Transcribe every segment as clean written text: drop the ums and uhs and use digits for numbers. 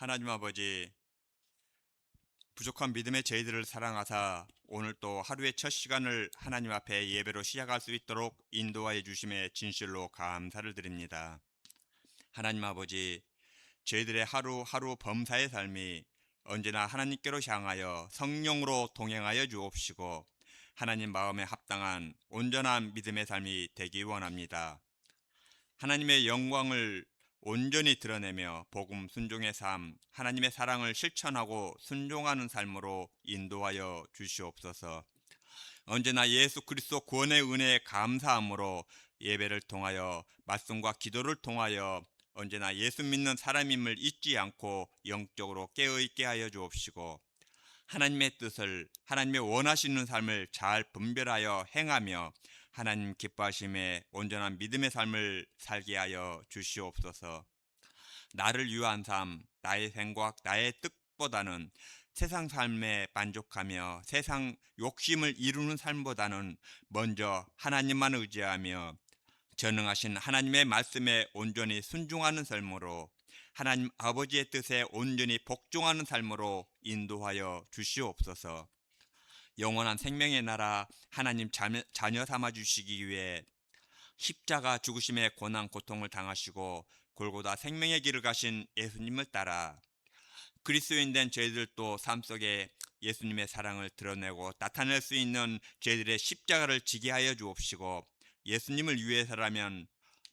하나님 아버지, 부족한 믿음의 저희들을 사랑하사 오늘 또 하루의 첫 시간을 하나님 앞에 예배로 시작할 수 있도록 인도하여 주심에 진실로 감사를 드립니다. 하나님 아버지, 저희들의 하루하루 범사의 삶이 언제나 하나님께로 향하여 성령으로 동행하여 주옵시고 하나님 마음에 합당한 온전한 믿음의 삶이 되기 원합니다. 하나님의 영광을 온전히 드러내며 복음 순종의 삶, 하나님의 사랑을 실천하고 순종하는 삶으로 인도하여 주시옵소서. 언제나 예수 그리스도 구원의 은혜에 감사함으로 예배를 통하여 말씀과 기도를 통하여 언제나 예수 믿는 사람임을 잊지 않고 영적으로 깨어있게 하여 주옵시고 하나님의 뜻을 하나님의 원하시는 삶을 잘 분별하여 행하며 하나님 기뻐하심에 온전한 믿음의 삶을 살게 하여 주시옵소서. 나를 위한 삶, 나의 생각, 나의 뜻보다는 세상 삶에 만족하며 세상 욕심을 이루는 삶보다는 먼저 하나님만 의지하며 전능하신 하나님의 말씀에 온전히 순종하는 삶으로 하나님 아버지의 뜻에 온전히 복종하는 삶으로 인도하여 주시옵소서. 영원한 생명의 나라 하나님 자녀 삼아 주시기 위해 십자가 죽으심의 고난 고통을 당하시고 골고다 생명의 길을 가신 예수님을 따라 그리스도인 된 저희들도 삶 속에 예수님의 사랑을 드러내고 나타낼 수 있는 저희들의 십자가를 지게 하여 주옵시고 예수님을 위해서라면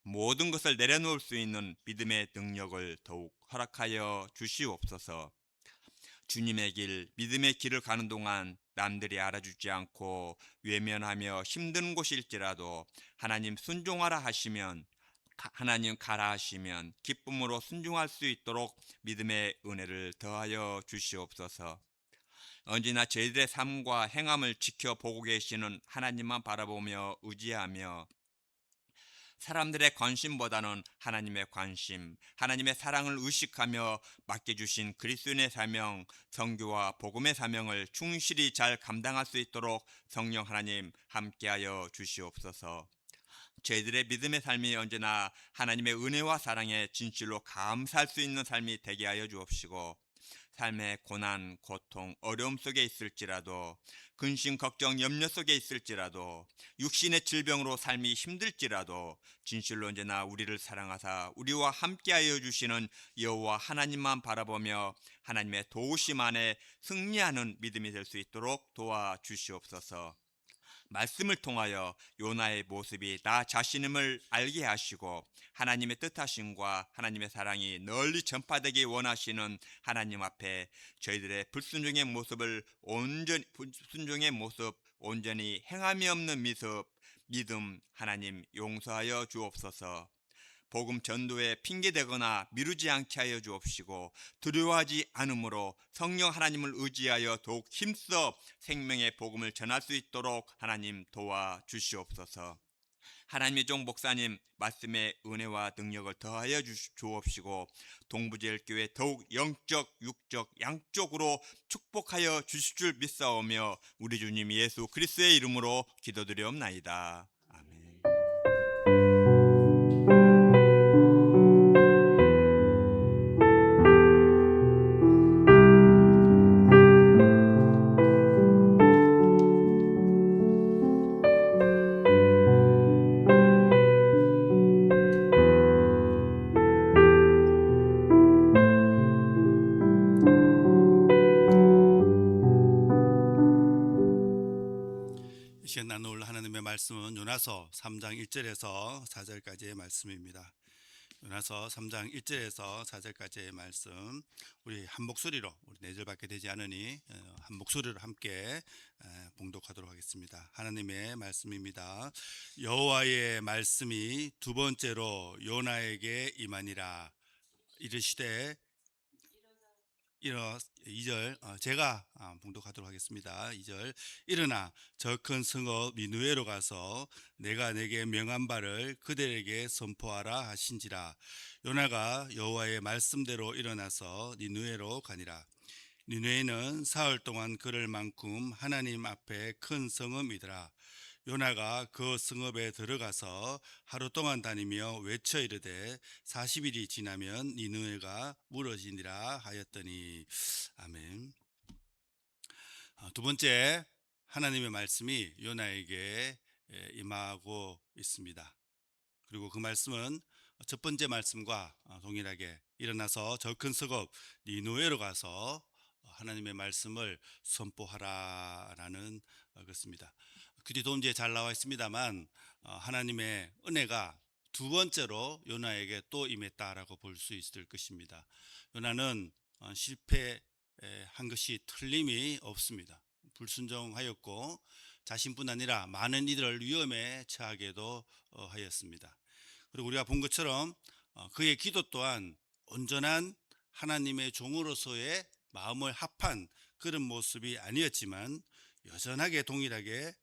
모든 것을 내려놓을 수 있는 믿음의 능력을 더욱 허락하여 주시옵소서. 주님의 길, 믿음의 길을 가는 동안 남들이 알아주지 않고 외면하며 힘든 곳일지라도 하나님 순종하라 하시면 하나님 가라 하시면 기쁨으로 순종할 수 있도록 믿음의 은혜를 더하여 주시옵소서. 언제나 저희들의 삶과 행함을 지켜보고 계시는 하나님만 바라보며 의지하며 사람들의 관심보다는 하나님의 관심, 하나님의 사랑을 의식하며 맡겨주신 그리스도인의 사명, 선교와 복음의 사명을 충실히 잘 감당할 수 있도록 성령 하나님 함께하여 주시옵소서. 저희들의 믿음의 삶이 언제나 하나님의 은혜와 사랑에 진실로 감사할 수 있는 삶이 되게 하여 주옵시고 삶의 고난, 고통, 어려움 속에 있을지라도 근심, 걱정, 염려 속에 있을지라도 육신의 질병으로 삶이 힘들지라도 진실로 언제나 우리를 사랑하사 우리와 함께하여 주시는 여호와 하나님만 바라보며 하나님의 도우심 안에 승리하는 믿음이 될 수 있도록 도와주시옵소서. 말씀을 통하여 요나의 모습이 나 자신임을 알게 하시고 하나님의 뜻하심과 하나님의 사랑이 널리 전파되기 원하시는 하나님 앞에 저희들의 불순종의 모습을 온전히 행함이 없는 믿음 하나님 용서하여 주옵소서. 복음 전도에 핑계대거나 미루지 않게 하여 주옵시고 두려워하지 않으므로 성령 하나님을 의지하여 더욱 힘써 생명의 복음을 전할 수 있도록 하나님 도와주시옵소서. 하나님의 종 목사님 말씀의 은혜와 능력을 더하여 주옵시고 동부제일교회 더욱 영적 육적 양쪽으로 축복하여 주실 줄 믿사오며 우리 주님 예수 그리스도의 이름으로 기도드리옵나이다. 아멘. 이 시간 나눌 하나님의 말씀은 요나서 3장 1절에서 4절까지의 말씀입니다. 요나서 3장 1절에서 4절까지의 말씀, 우리 한 목소리로, 우리 4절밖에 되지 않으니 한 목소리로 함께 봉독하도록 하겠습니다. 하나님의 말씀입니다. 여호와의 말씀이 두 번째로 요나에게 임하니라. 이르시되 2절 제가 봉독하도록 하겠습니다. 2절 일어나 저 큰 성읍 니느웨로 가서 내가 내게 명한 바를 그들에게 선포하라 하신지라. 요나가 여호와의 말씀대로 일어나서 니느웨로 가니라. 니느웨는 사흘 동안 걸을 만큼 하나님 앞에 큰 성읍이더라. 요나가 그 성읍에 들어가서 하루 동안 다니며 외쳐 이르되 40일이 지나면 니느웨가 무너지니라 하였더니. 아멘. 두 번째, 하나님의 말씀이 요나에게 임하고 있습니다. 그리고 그 말씀은 첫 번째 말씀과 동일하게 일어나서 저 큰 성읍 니느웨로 가서 하나님의 말씀을 선포하라라는 것입니다. 글이 도움지에 잘 나와 있습니다만 하나님의 은혜가 두 번째로 요나에게 또 임했다라고 볼 수 있을 것입니다. 요나는 실패한 것이 틀림이 없습니다. 불순종하였고 자신뿐 아니라 많은 이들을 위험에 처하게도 하였습니다. 그리고 우리가 본 것처럼 그의 기도 또한 온전한 하나님의 종으로서의 마음을 합한 그런 모습이 아니었지만 여전하게 동일하게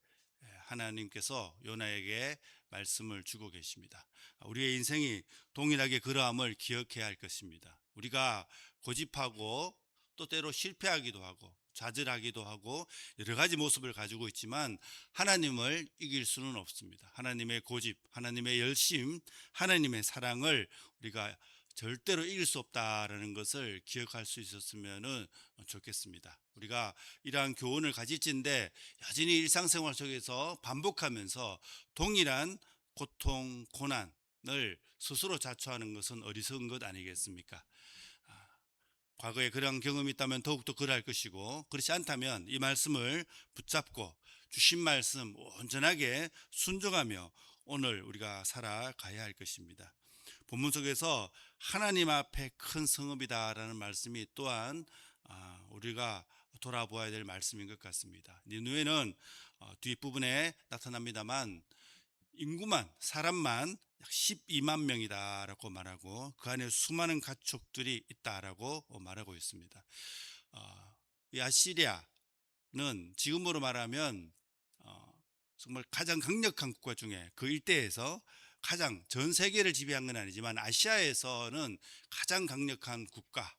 하나님께서 요나에게 말씀을 주고 계십니다. 우리의 인생이 동일하게 그러함을 기억해야 할 것입니다. 우리가 고집하고 또 때로 실패하기도 하고 좌절하기도 하고 여러 가지 모습을 가지고 있지만 하나님을 이길 수는 없습니다. 하나님의 고집, 하나님의 열심, 하나님의 사랑을 우리가 절대로 이길 수 없다라는 것을 기억할 수 있었으면 좋겠습니다. 우리가 이러한 교훈을 가질진데 여전히 일상생활 속에서 반복하면서 동일한 고통, 고난을 스스로 자초하는 것은 어리석은 것 아니겠습니까? 과거에 그런 경험이 있다면 더욱더 그러할 것이고, 그렇지 않다면 이 말씀을 붙잡고 주신 말씀 온전하게 순종하며 오늘 우리가 살아가야 할 것입니다. 본문 속에서 하나님 앞에 큰 성읍이다라는 말씀이 또한 우리가 돌아보아야 될 말씀인 것 같습니다. 니느웨는 뒷부분에 나타납니다만 인구만, 사람만 약 12만 명이다라고 말하고 그 안에 수많은 가축들이 있다라고 말하고 있습니다. 이 아시리아는 지금으로 말하면 정말 가장 강력한 국가 중에 그 일대에서 가장 전 세계를 지배한 건 아니지만 아시아에서는 가장 강력한 국가,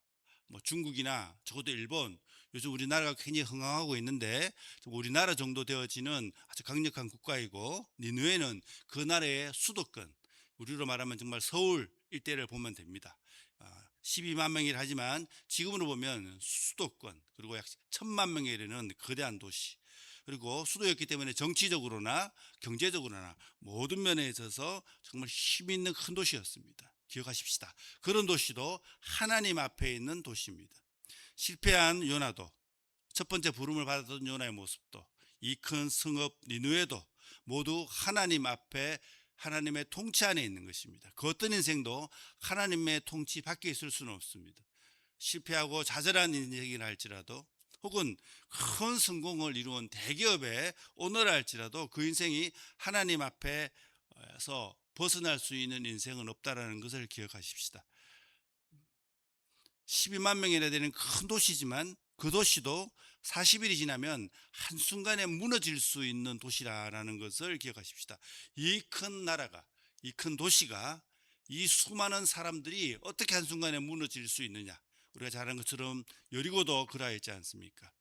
뭐 중국이나 적어도 일본, 요즘 우리나라가 굉장히 흥황하고 있는데 우리나라 정도 되어지는 아주 강력한 국가이고, 니느웨는 그 나라의 수도권, 우리로 말하면 정말 서울 일대를 보면 됩니다. 12만 명이라 하지만 지금으로 보면 수도권, 그리고 약 1,000만 명에 이르는 거대한 도시, 그리고 수도였기 때문에 정치적으로나 경제적으로나 모든 면에 있어서 정말 힘 있는 큰 도시였습니다. 기억하십시다. 그런 도시도 하나님 앞에 있는 도시입니다. 실패한 요나도, 첫 번째 부름을 받았던 요나의 모습도, 이 큰 성읍 니느웨도 모두 하나님 앞에 하나님의 통치 안에 있는 것입니다. 그 어떤 인생도 하나님의 통치 밖에 있을 수는 없습니다. 실패하고 좌절한 인생이라 할지라도, 혹은 큰 성공을 이루은 대기업의 오너라 할지라도 그 인생이 하나님 앞에서 벗어날 수 있는 인생은 없다라는 것을 기억하십시다. 12만 명이나 되는 큰 도시지만 그 도시도 40일이 지나면 한순간에 무너질 수 있는 도시라는 것을 기억하십시다. 이 큰 나라가, 이 큰 도시가, 이 수많은 사람들이 어떻게 한순간에 무너질 수 있느냐. 우리가 잘 아는 것처럼 여리고도 그러했지 않습니까?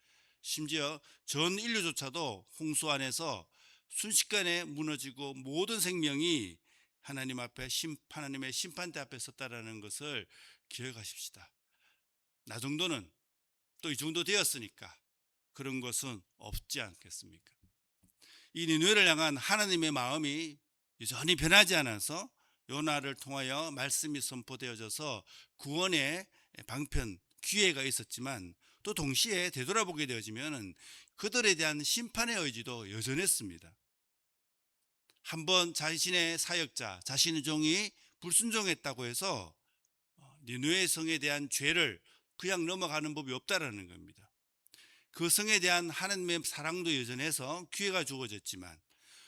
심지어 전 인류조차도 홍수 안에서 순식간에 무너지고 모든 생명이 하나님 앞에 하나님의 심판대 앞에 섰다라는 것을 기억하십시다. 나 정도는 또 이 정도 되었으니까 그런 것은 없지 않겠습니까? 이 니느웨를 향한 하나님의 마음이 여전히 변하지 않아서 요나를 통하여 말씀이 선포되어져서 구원의 방편, 기회가 있었지만 또 동시에 되돌아보게 되어지면 그들에 대한 심판의 의지도 여전했습니다. 한번 자신의 사역자, 자신의 종이 불순종했다고 해서 니느웨 성에 대한 죄를 그냥 넘어가는 법이 없다라는 겁니다. 그 성에 대한 하나님의 사랑도 여전해서 기회가 주어졌지만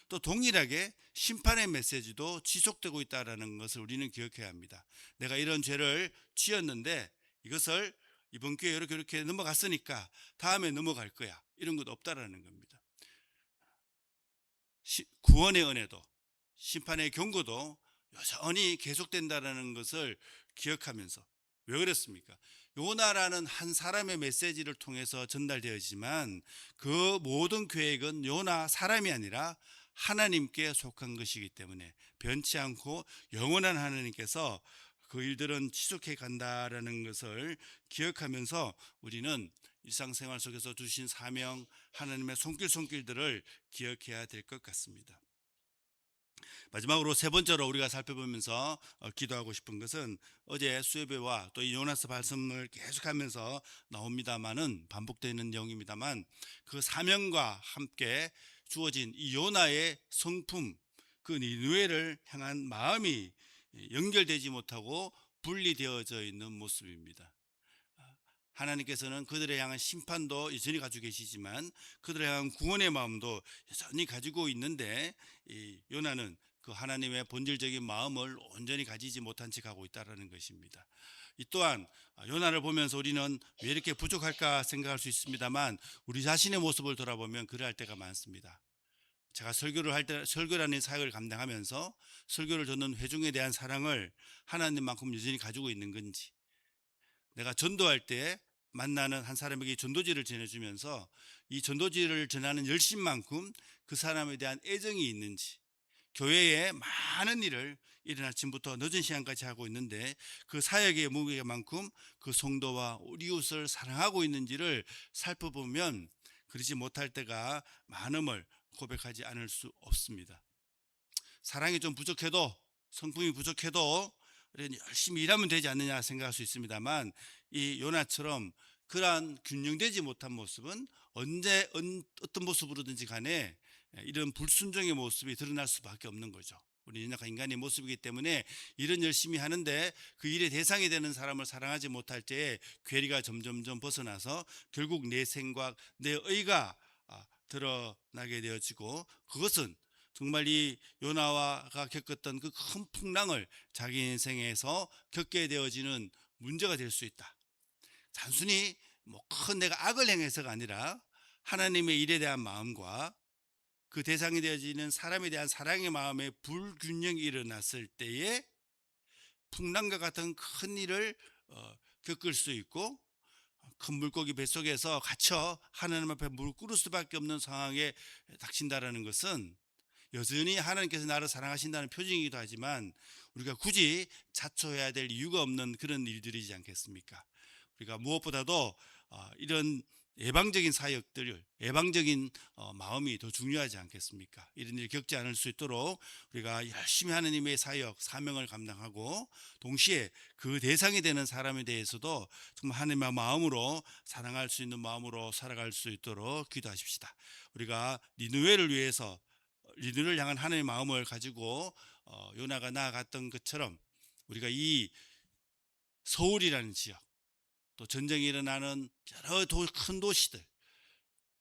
또 동일하게 심판의 메시지도 지속되고 있다는 것을 우리는 기억해야 합니다. 내가 이런 죄를 지었는데 이것을 이번 기회에 이렇게 넘어갔으니까 다음에 넘어갈 거야, 이런 것 없다라는 겁니다. 구원의 은혜도 심판의 경고도 여전히 계속된다는 것을 기억하면서, 왜 그랬습니까? 요나라는 한 사람의 메시지를 통해서 전달되었지만 그 모든 계획은 요나 사람이 아니라 하나님께 속한 것이기 때문에 변치 않고 영원한 하나님께서 그 일들은 지속해 간다라는 것을 기억하면서 우리는 일상생활 속에서 주신 사명, 하나님의 손길들을 기억해야 될 것 같습니다. 마지막으로 세 번째로 우리가 살펴보면서 기도하고 싶은 것은 어제 수요배와 또 이 요나스 말씀을 계속하면서 나옵니다만은 반복되는 내용입니다만 그 사명과 함께 주어진 이 요나의 성품, 그 니느웨를 향한 마음이 연결되지 못하고 분리되어져 있는 모습입니다. 하나님께서는 그들을 향한 심판도 여전히 가지고 계시지만 그들을 향한 구원의 마음도 여전히 가지고 있는데 이 요나는 그 하나님의 본질적인 마음을 온전히 가지지 못한 채 가고 있다는 것입니다. 이 또한 요나를 보면서 우리는 왜 이렇게 부족할까 생각할 수 있습니다만 우리 자신의 모습을 돌아보면 그럴 때가 많습니다. 제가 설교를 할 때, 설교라는 사역을 감당하면서 설교를 듣는 회중에 대한 사랑을 하나님만큼 여전히 가지고 있는 건지, 내가 전도할 때 만나는 한 사람에게 전도지를 전해주면서 이 전도지를 전하는 열심만큼 그 사람에 대한 애정이 있는지, 교회에 많은 일을 이른 아침부터 늦은 시간까지 하고 있는데 그 사역의 무게만큼 그 성도와 우리 이웃을 사랑하고 있는지를 살펴보면 그러지 못할 때가 많음을 고백하지 않을 수 없습니다. 사랑이 좀 부족해도, 성품이 부족해도 열심히 일하면 되지 않느냐 생각할 수 있습니다만 이 요나처럼 그러한 균형되지 못한 모습은 언제 어떤 모습으로든지 간에 이런 불순종의 모습이 드러날 수밖에 없는 거죠. 우리 연약한 인간의 모습이기 때문에 일은 열심히 하는데 그 일의 대상이 되는 사람을 사랑하지 못할 때에 괴리가 점점점 벗어나서 결국 내 생각, 내 의가 드러나게 되어지고, 그것은 정말 이 요나와가 겪었던 그 큰 풍랑을 자기 인생에서 겪게 되어지는 문제가 될 수 있다. 단순히 큰 내가 악을 행해서가 아니라 하나님의 일에 대한 마음과 그 대상이 되어지는 사람에 대한 사랑의 마음에 불균형이 일어났을 때에 풍랑과 같은 큰 일을 겪을 수 있고, 큰 물고기 뱃속에서 갇혀 하나님 앞에 무릎 꿇을 수밖에 없는 상황에 닥친다라는 것은 여전히 하나님께서 나를 사랑하신다는 표징이기도 하지만 우리가 굳이 자초해야 될 이유가 없는 그런 일들이지 않겠습니까? 우리가 무엇보다도 이런 예방적인 사역들, 예방적인 마음이 더 중요하지 않겠습니까? 이런 일 겪지 않을 수 있도록 우리가 열심히 하나님의 사역, 사명을 감당하고 동시에 그 대상이 되는 사람에 대해서도 정말 하나님의 마음으로 사랑할 수 있는 마음으로 살아갈 수 있도록 기도하십시다. 우리가 니느웨를 위해서, 니느웨를 향한 하나님의 마음을 가지고 요나가 나아갔던 것처럼 우리가 이 서울이라는 지역, 또 전쟁이 일어나는 여러 큰 도시들,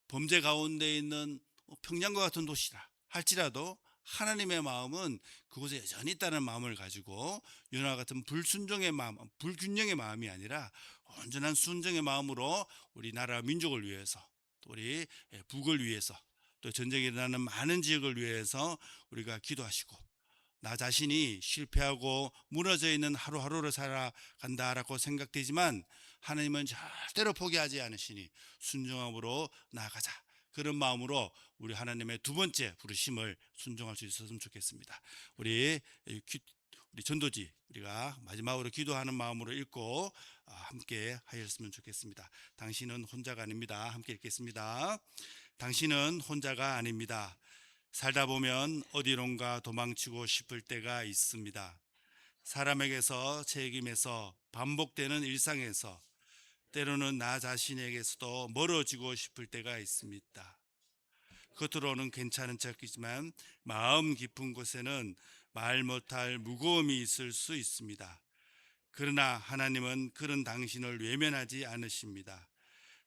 범죄 가운데 있는 평양과 같은 도시라 할지라도 하나님의 마음은 그곳에 여전히 있다는 마음을 가지고 요나 같은 불순종의 마음, 불균형의 마음이 아니라 온전한 순종의 마음으로 우리나라 민족을 위해서, 또 우리 북을 위해서, 또 전쟁이 일어나는 많은 지역을 위해서 우리가 기도하시고, 나 자신이 실패하고 무너져 있는 하루하루를 살아간다라고 생각되지만 하나님은 절대로 포기하지 않으시니 순종함으로 나아가자, 그런 마음으로 우리 하나님의 두 번째 부르심을 순종할 수 있었으면 좋겠습니다. 우리 전도지 우리가 마지막으로 기도하는 마음으로 읽고 함께 하였으면 좋겠습니다. 당신은 혼자가 아닙니다. 함께 읽겠습니다. 당신은 혼자가 아닙니다. 살다 보면 어디론가 도망치고 싶을 때가 있습니다. 사람에게서, 책임에서, 반복되는 일상에서, 때로는 나 자신에게서도 멀어지고 싶을 때가 있습니다. 겉으로는 괜찮은 척이지만 마음 깊은 곳에는 말 못할 무거움이 있을 수 있습니다. 그러나 하나님은 그런 당신을 외면하지 않으십니다.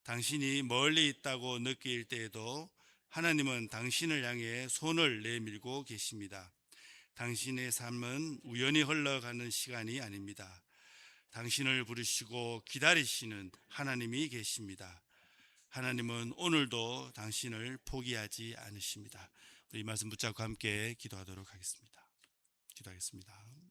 당신이 멀리 있다고 느낄 때에도 하나님은 당신을 향해 손을 내밀고 계십니다. 당신의 삶은 우연히 흘러가는 시간이 아닙니다. 당신을 부르시고 기다리시는 하나님이 계십니다. 하나님은 오늘도 당신을 포기하지 않으십니다. 이 말씀 붙잡고 함께 기도하도록 하겠습니다. 기도하겠습니다.